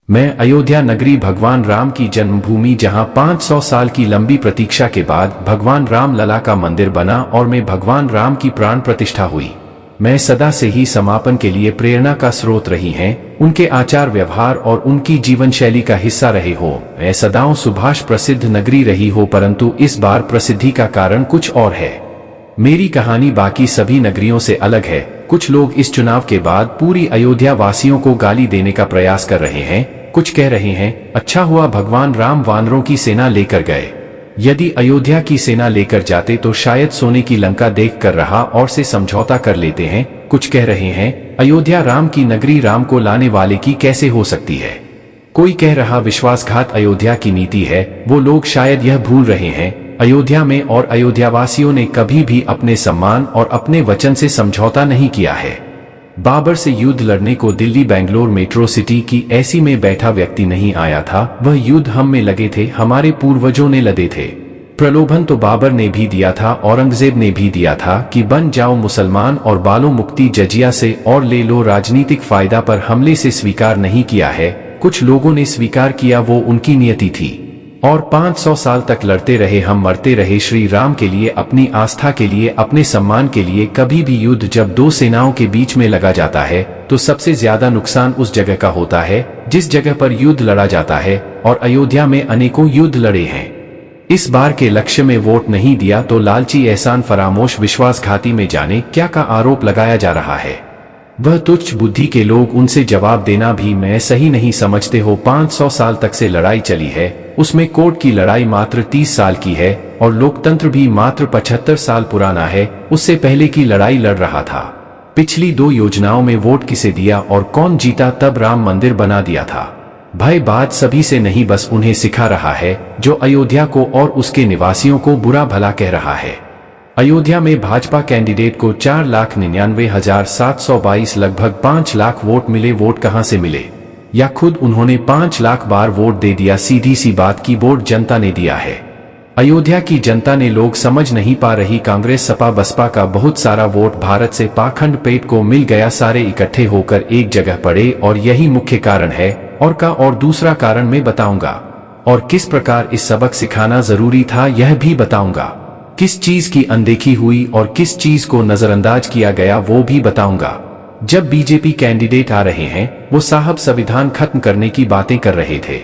मैं अयोध्या नगरी भगवान राम की जन्मभूमि, जहां 500 साल की लंबी प्रतीक्षा के बाद भगवान राम लला का मंदिर बना और में भगवान राम की प्राण प्रतिष्ठा हुई। मैं सदा से ही समापन के लिए प्रेरणा का स्रोत रही हैं, उनके आचार व्यवहार और उनकी जीवन शैली का हिस्सा रहे हो। मैं सदाओं सुभाष प्रसिद्ध नगरी रही हो, परंतु इस बार प्रसिद्धि का कारण कुछ और है। मेरी कहानी बाकी सभी नगरियों से अलग है। कुछ लोग इस चुनाव के बाद पूरी अयोध्या वासियों को गाली देने का प्रयास कर रहे हैं। कुछ कह रहे हैं, अच्छा हुआ भगवान राम वानरों की सेना लेकर गए। यदि अयोध्या की सेना लेकर जाते तो शायद सोने की लंका देख कर रहा और से समझौता कर लेते हैं। कुछ कह रहे हैं, अयोध्या राम की नगरी, राम को लाने वाले की कैसे हो सकती है। कोई कह रहा, विश्वासघात अयोध्या की नीति है। वो लोग शायद यह भूल रहे हैं, अयोध्या में और अयोध्यावासियों ने कभी भी अपने सम्मान और अपने वचन से समझौता नहीं किया है। बाबर से युद्ध लड़ने को दिल्ली बेंगलोर मेट्रो सिटी की ऐसी में बैठा व्यक्ति नहीं आया था। वह युद्ध हम में लगे थे, हमारे पूर्वजों ने लड़े थे। प्रलोभन तो बाबर ने भी दिया था, औरंगजेब ने भी दिया था कि बन जाओ मुसलमान और बालो मुक्ति जजिया से और ले लो राजनीतिक फायदा, पर हमले से स्वीकार नहीं किया है। कुछ लोगों ने स्वीकार किया, वो उनकी नियति थी। और 500 साल तक लड़ते रहे, हम मरते रहे श्री राम के लिए, अपनी आस्था के लिए, अपने सम्मान के लिए। कभी भी युद्ध जब दो सेनाओं के बीच में लगा जाता है तो सबसे ज्यादा नुकसान उस जगह का होता है जिस जगह पर युद्ध लड़ा जाता है, और अयोध्या में अनेकों युद्ध लड़े हैं। इस बार के लक्ष्य में वोट नहीं दिया तो लालची, एहसान फरामोश, विश्वासघाती में जाने क्या का आरोप लगाया जा रहा है। वह तुच्छ बुद्धि के लोग, उनसे जवाब देना भी मैं सही नहीं समझते हो। 500 साल तक से लड़ाई चली है, उसमें कोर्ट की लड़ाई मात्र 30 साल की है और लोकतंत्र भी मात्र 75 साल पुराना है। उससे पहले की लड़ाई लड़ रहा था। पिछली 2 योजनाओं में वोट किसे दिया और कौन जीता, तब राम मंदिर बना दिया था। भय बात सभी से नहीं, बस उन्हें सिखा रहा है जो अयोध्या को और उसके निवासियों को बुरा भला कह रहा है। अयोध्या में भाजपा कैंडिडेट को 4,99,722 लगभग 5 लाख वोट मिले। वोट कहां से मिले, या खुद उन्होंने 5 लाख बार वोट दे दिया। सीधी सी बात की वोट जनता ने दिया है। अयोध्या की जनता ने, लोग समझ नहीं पा रही। कांग्रेस सपा बसपा का बहुत सारा वोट भारत से पाखंड पेट को मिल गया, सारे इकट्ठे होकर एक जगह पड़े, और यही मुख्य कारण है। और दूसरा कारण मैं बताऊंगा, और किस प्रकार इस सबक सिखाना जरूरी था यह भी बताऊंगा। किस चीज की अनदेखी हुई और किस चीज को नजरअंदाज किया गया वो भी बताऊंगा। जब बीजेपी कैंडिडेट आ रहे हैं, वो साहब संविधान खत्म करने की बातें कर रहे थे।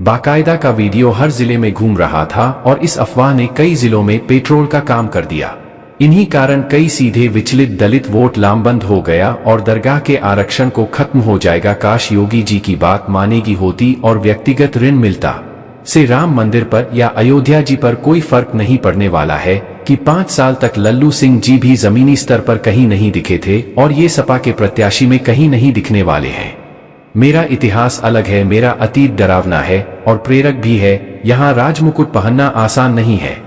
बाकायदा का वीडियो हर जिले में घूम रहा था, और इस अफवाह ने कई जिलों में पेट्रोल का काम कर दिया। इन्हीं कारण कई सीधे विचलित दलित वोट लामबंद हो गया और दरगाह के आरक्षण को खत्म हो जाएगा। काश योगी जी की बात मानेगी होती और व्यक्तिगत ऋण मिलता से राम मंदिर पर या अयोध्या जी पर कोई फर्क नहीं पड़ने वाला है कि 5 साल तक लल्लू सिंह जी भी जमीनी स्तर पर कहीं नहीं दिखे थे, और ये सपा के प्रत्याशी में कहीं नहीं दिखने वाले हैं। मेरा इतिहास अलग है, मेरा अतीत डरावना है और प्रेरक भी है। यहाँ राजमुकुट पहनना आसान नहीं है,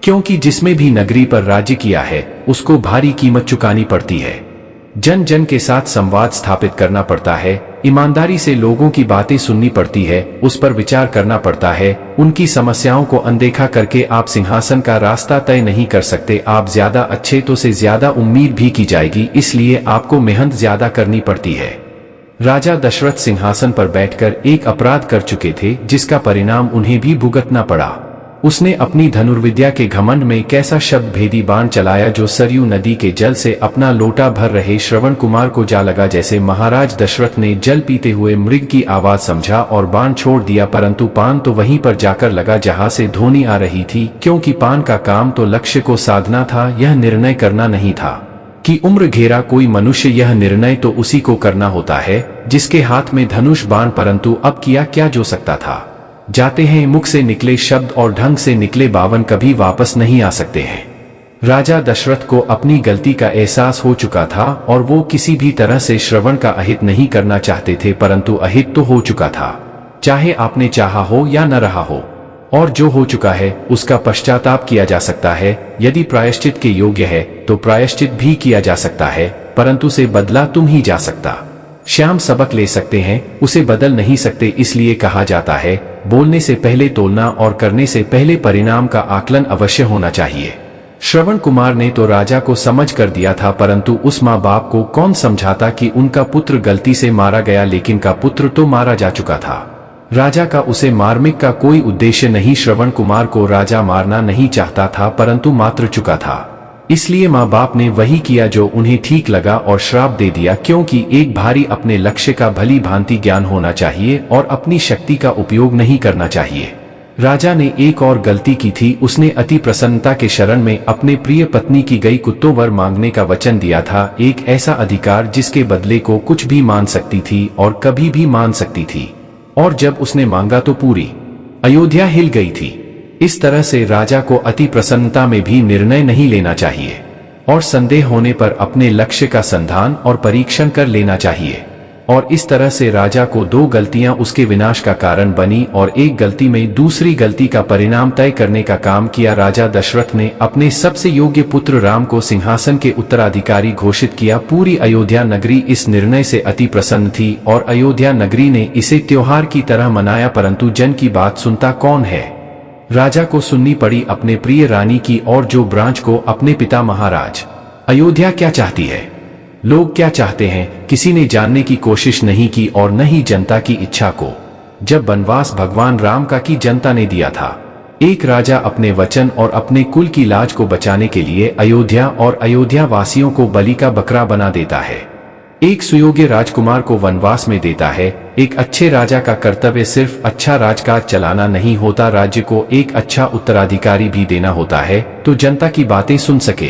क्योंकि जिसमें भी नगरी पर राज्य किया है उसको भारी कीमत चुकानी पड़ती है। जन जन के साथ संवाद स्थापित करना पड़ता है, ईमानदारी से लोगों की बातें सुननी पड़ती है, उस पर विचार करना पड़ता है। उनकी समस्याओं को अनदेखा करके आप सिंहासन का रास्ता तय नहीं कर सकते। आप ज्यादा अच्छे तो से ज्यादा उम्मीद भी की जाएगी, इसलिए आपको मेहनत ज्यादा करनी पड़ती है। राजा दशरथ सिंहासन पर बैठकर एक अपराध कर चुके थे, जिसका परिणाम उन्हें भी भुगतना पड़ा। उसने अपनी धनुर्विद्या के घमंड में कैसा शब्द भेदी बाण चलाया, जो सरयू नदी के जल से अपना लोटा भर रहे श्रवण कुमार को जा लगा। जैसे महाराज दशरथ ने जल पीते हुए मृग की आवाज समझा और बाण छोड़ दिया, परंतु पान तो वहीं पर जाकर लगा जहां से ध्वनि आ रही थी, क्योंकि पान का काम तो लक्ष्य को साधना था, यह निर्णय करना नहीं था कि उम्र घेरा कोई मनुष्य। यह निर्णय तो उसी को करना होता है जिसके हाथ में धनुष बाण। परंतु अब किया क्या जो सकता था। जाते हैं, मुख से निकले शब्द और ढंग से निकले बावन कभी वापस नहीं आ सकते हैं। राजा दशरथ को अपनी गलती का एहसास हो चुका था और वो किसी भी तरह से श्रवण का अहित नहीं करना चाहते थे, परंतु अहित तो हो चुका था, चाहे आपने चाहा हो या न रहा हो। और जो हो चुका है उसका पश्चाताप किया जा सकता है। यदि प्रायश्चित के योग्य है तो प्रायश्चित भी किया जा सकता है, परंतु से बदला तुम ही जा सकता। श्याम सबक ले सकते हैं, उसे बदल नहीं सकते। इसलिए कहा जाता है, बोलने से पहले तोलना और करने से पहले परिणाम का आकलन अवश्य होना चाहिए। श्रवण कुमार ने तो राजा को समझ कर दिया था, परंतु उस माँ बाप को कौन समझाता कि उनका पुत्र गलती से मारा गया, लेकिन का पुत्र तो मारा जा चुका था। राजा का उसे मारने का कोई उद्देश्य नहीं। श्रवण कुमार को राजा मारना नहीं चाहता था, परंतु मार चुका था। इसलिए माँ बाप ने वही किया जो उन्हें ठीक लगा और श्राप दे दिया, क्योंकि एक भारी अपने लक्ष्य का भली भांति ज्ञान होना चाहिए और अपनी शक्ति का उपयोग नहीं करना चाहिए। राजा ने एक और गलती की थी, उसने अति प्रसन्नता के शरण में अपने प्रिय पत्नी की गई कुत्तों वर मांगने का वचन दिया था, एक ऐसा अधिकार जिसके बदले को कुछ भी मान सकती थी और कभी भी मान सकती थी। और जब उसने मांगा तो पूरी अयोध्या हिल गई थी। इस तरह से राजा को अति प्रसन्नता में भी निर्णय नहीं लेना चाहिए और संदेह होने पर अपने लक्ष्य का संधान और परीक्षण कर लेना चाहिए। और इस तरह से राजा को दो गलतियां उसके विनाश का कारण बनी और एक गलती में दूसरी गलती का परिणाम तय करने का काम किया। राजा दशरथ ने अपने सबसे योग्य पुत्र राम को सिंहासन के उत्तराधिकारी घोषित किया। पूरी अयोध्या नगरी इस निर्णय से अति प्रसन्न थी और अयोध्या नगरी ने इसे त्योहार की तरह मनाया, परंतु जन की बात सुनता कौन है। राजा को सुननी पड़ी अपने प्रिय रानी की और जो ब्रांच को अपने पिता महाराज। अयोध्या क्या चाहती है, लोग क्या चाहते हैं, किसी ने जानने की कोशिश नहीं की और न ही जनता की इच्छा को। जब वनवास भगवान राम का की जनता ने दिया था, एक राजा अपने वचन और अपने कुल की लाज को बचाने के लिए अयोध्या और अयोध्या वासियों को बलि का बकरा बना देता है, एक सुयोग्य राजकुमार को वनवास में देता है। एक अच्छे राजा का कर्तव्य सिर्फ अच्छा राजकाज चलाना नहीं होता, राज्य को एक अच्छा उत्तराधिकारी भी देना होता है, तो जनता की बातें सुन सके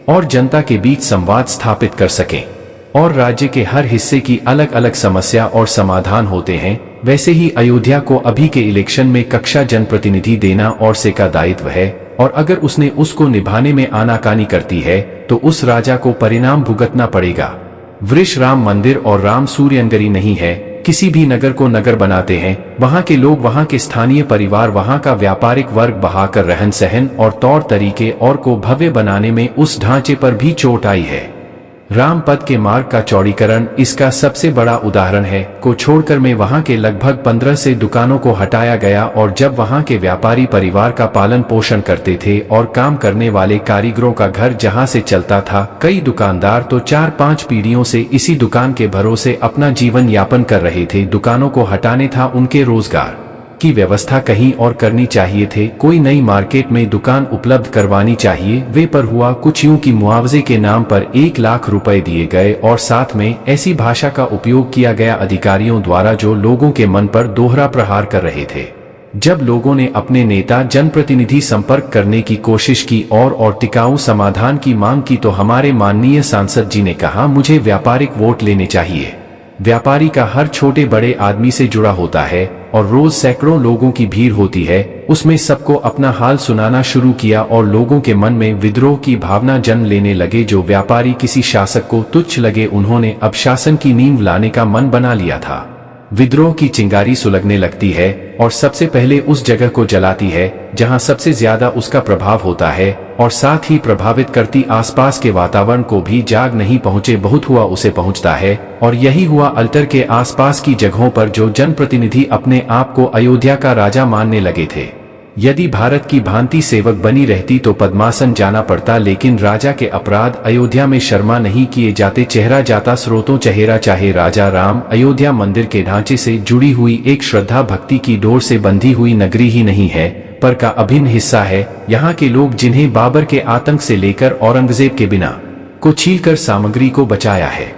और जनता के बीच संवाद स्थापित कर सके। और राज्य के हर हिस्से की अलग अलग समस्या और समाधान होते हैं। वैसे ही अयोध्या को अभी के इलेक्शन में कक्षा जनप्रतिनिधि देना और से का दायित्व है, और अगर उसने उसको निभाने में आनाकानी करती है तो उस राजा को परिणाम भुगतना पड़ेगा। वृष राम मंदिर और राम सूर्यनगरी नहीं है। किसी भी नगर को नगर बनाते हैं, वहां के लोग, वहां के स्थानीय परिवार, वहां का व्यापारिक वर्ग बहाकर रहन सहन और तौर तरीके और को भव्य बनाने में उस ढांचे पर भी चोट आई है। राम पद के मार्ग का चौड़ीकरण इसका सबसे बड़ा उदाहरण है। को छोड़कर में वहां के लगभग 15 से दुकानों को हटाया गया, और जब वहां के व्यापारी परिवार का पालन पोषण करते थे और काम करने वाले कारीगरों का घर जहां से चलता था, कई दुकानदार तो 4-5 पीढ़ियों से इसी दुकान के भरोसे अपना जीवन यापन कर रहे थे। दुकानों को हटाने था उनके रोजगार की व्यवस्था कहीं और करनी चाहिए थे। कोई नई मार्केट में दुकान उपलब्ध करवानी चाहिए। वे पर हुआ कुछ यूं कि मुआवजे के नाम पर 1 लाख रुपए दिए गए और साथ में ऐसी भाषा का उपयोग किया गया अधिकारियों द्वारा जो लोगों के मन पर दोहरा प्रहार कर रहे थे। जब लोगों ने अपने नेता जनप्रतिनिधि संपर्क करने की कोशिश की और टिकाऊ समाधान की मांग की, तो हमारे माननीय सांसद जी ने कहा, मुझे व्यापारिक वोट लेने चाहिए। व्यापारी का हर छोटे बड़े आदमी से जुड़ा होता है और रोज सैकड़ों लोगों की भीड़ होती है। उसमें सबको अपना हाल सुनाना शुरू किया और लोगों के मन में विद्रोह की भावना जन्म लेने लगे। जो व्यापारी किसी शासक को तुच्छ लगे, उन्होंने अब शासन की नींव लाने का मन बना लिया था। विद्रोह की चिंगारी सुलगने लगती है और सबसे पहले उस जगह को जलाती है जहां सबसे ज्यादा उसका प्रभाव होता है, और साथ ही प्रभावित करती आसपास के वातावरण को भी। जाग नहीं पहुंचे, बहुत हुआ उसे पहुंचता है। और यही हुआ अल्टर के आसपास की जगहों पर जो जनप्रतिनिधि अपने आप को अयोध्या का राजा मानने लगे थे। यदि भारत की भांति सेवक बनी रहती तो पद्मासन जाना पड़ता, लेकिन राजा के अपराध अयोध्या में शर्मा नहीं किए जाते। चेहरा जाता स्रोतों चेहरा, चाहे राजा राम अयोध्या मंदिर के ढांचे से जुड़ी हुई एक श्रद्धा भक्ति की डोर से बंधी हुई नगरी ही नहीं है, पर का अभिन्न हिस्सा है। यहाँ के लोग जिन्हें बाबर के आतंक से लेकर औरंगजेब के बिना को छीलकर सामग्री को बचाया है,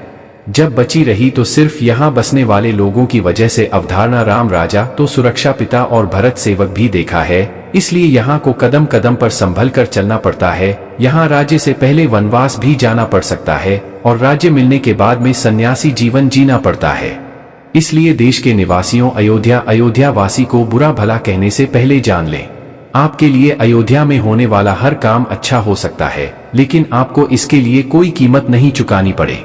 जब बची रही तो सिर्फ यहाँ बसने वाले लोगों की वजह से। अवधारणा राम राजा तो सुरक्षा पिता और भरत सेवक भी देखा है, इसलिए यहाँ को कदम कदम पर संभल कर चलना पड़ता है। यहाँ राज्य से पहले वनवास भी जाना पड़ सकता है और राज्य मिलने के बाद में सन्यासी जीवन जीना पड़ता है। इसलिए देश के निवासियों, अयोध्या वासी को बुरा भला कहने से पहले जान लें, आपके लिए अयोध्या में होने वाला हर काम अच्छा हो सकता है, लेकिन आपको इसके लिए कोई कीमत नहीं चुकानी पड़े।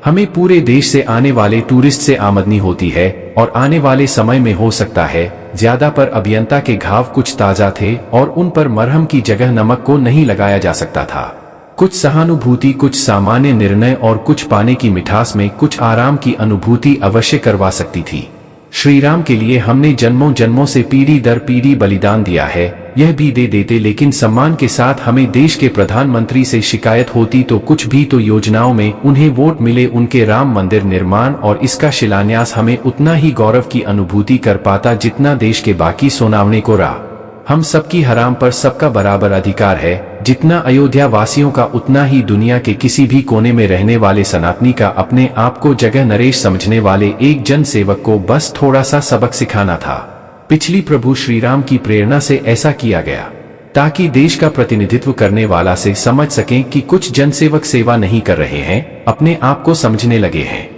हमें पूरे देश से आने वाले टूरिस्ट से आमदनी होती है और आने वाले समय में हो सकता है ज्यादा, पर अभियंता के घाव कुछ ताजा थे और उन पर मरहम की जगह नमक को नहीं लगाया जा सकता था। कुछ सहानुभूति, कुछ सामान्य निर्णय और कुछ पाने की मिठास में कुछ आराम की अनुभूति अवश्य करवा सकती थी। श्री राम के लिए हमने जन्मों जन्मों से पीढ़ी दर पीढ़ी बलिदान दिया है, यह भी दे देते, लेकिन सम्मान के साथ हमें देश के प्रधानमंत्री से शिकायत होती तो कुछ भी तो योजनाओं में उन्हें वोट मिले, उनके राम मंदिर निर्माण और इसका शिलान्यास हमें उतना ही गौरव की अनुभूति कर पाता जितना देश के बाकी सोनावने को रहा। हम सबकी हराम पर सबका बराबर अधिकार है, जितना अयोध्या वासियों का उतना ही दुनिया के किसी भी कोने में रहने वाले सनातनी का। अपने आप को जगह नरेश समझने वाले एक जन सेवक को बस थोड़ा सा सबक सिखाना था। पिछली प्रभु श्री राम की प्रेरणा से ऐसा किया गया ताकि देश का प्रतिनिधित्व करने वाला से समझ सकें कि कुछ जनसेवक सेवा नहीं कर रहे हैं, अपने आप को समझने लगे हैं।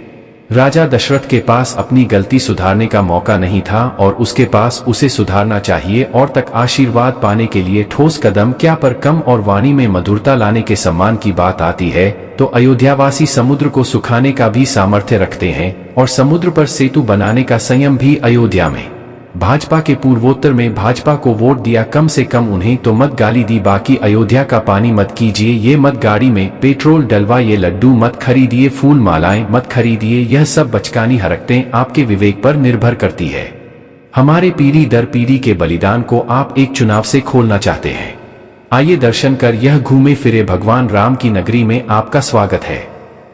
राजा दशरथ के पास अपनी गलती सुधारने का मौका नहीं था और उसके पास उसे सुधारना चाहिए और तक आशीर्वाद पाने के लिए ठोस कदम क्या पर कम और वाणी में मधुरता लाने के सम्मान की बात आती है तो अयोध्यावासी समुद्र को सुखाने का भी सामर्थ्य रखते हैं और समुद्र पर सेतु बनाने का संयम भी। अयोध्या में भाजपा के पूर्वोत्तर में भाजपा को वोट दिया कम से कम उन्हें तो मत गाली दी, बाकी अयोध्या का पानी मत कीजिए, ये मत गाड़ी में पेट्रोल डलवा, ये लड्डू मत खरीदिए, फूल मालाएं मत खरीदिए, यह सब बचकानी हरकतें आपके विवेक पर निर्भर करती है। हमारे पीढ़ी दर पीढ़ी के बलिदान को आप एक चुनाव से खोलना चाहते हैं। आइए दर्शन कर यह घूमे फिरे भगवान राम की नगरी में आपका स्वागत है।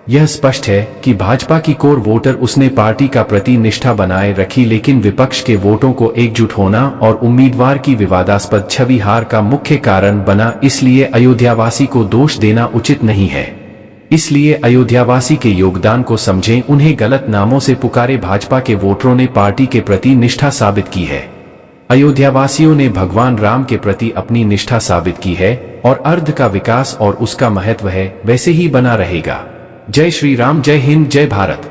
यह स्पष्ट है कि भाजपा की कोर वोटर उसने पार्टी का प्रति निष्ठा बनाए रखी, लेकिन विपक्ष के वोटों को एकजुट होना और उम्मीदवार की विवादास्पद छवि हार का मुख्य कारण बना। इसलिए अयोध्यावासी को दोष देना उचित नहीं है। इसलिए अयोध्यावासी के योगदान को समझें, उन्हें गलत नामों से पुकारे। भाजपा के वोटरों ने पार्टी के प्रति निष्ठा साबित की है। अयोध्यावासियों ने भगवान राम के प्रति अपनी निष्ठा साबित की है और अर्ध का विकास और उसका महत्व है वैसे ही बना रहेगा। जय श्री राम, जय हिंद, जय भारत।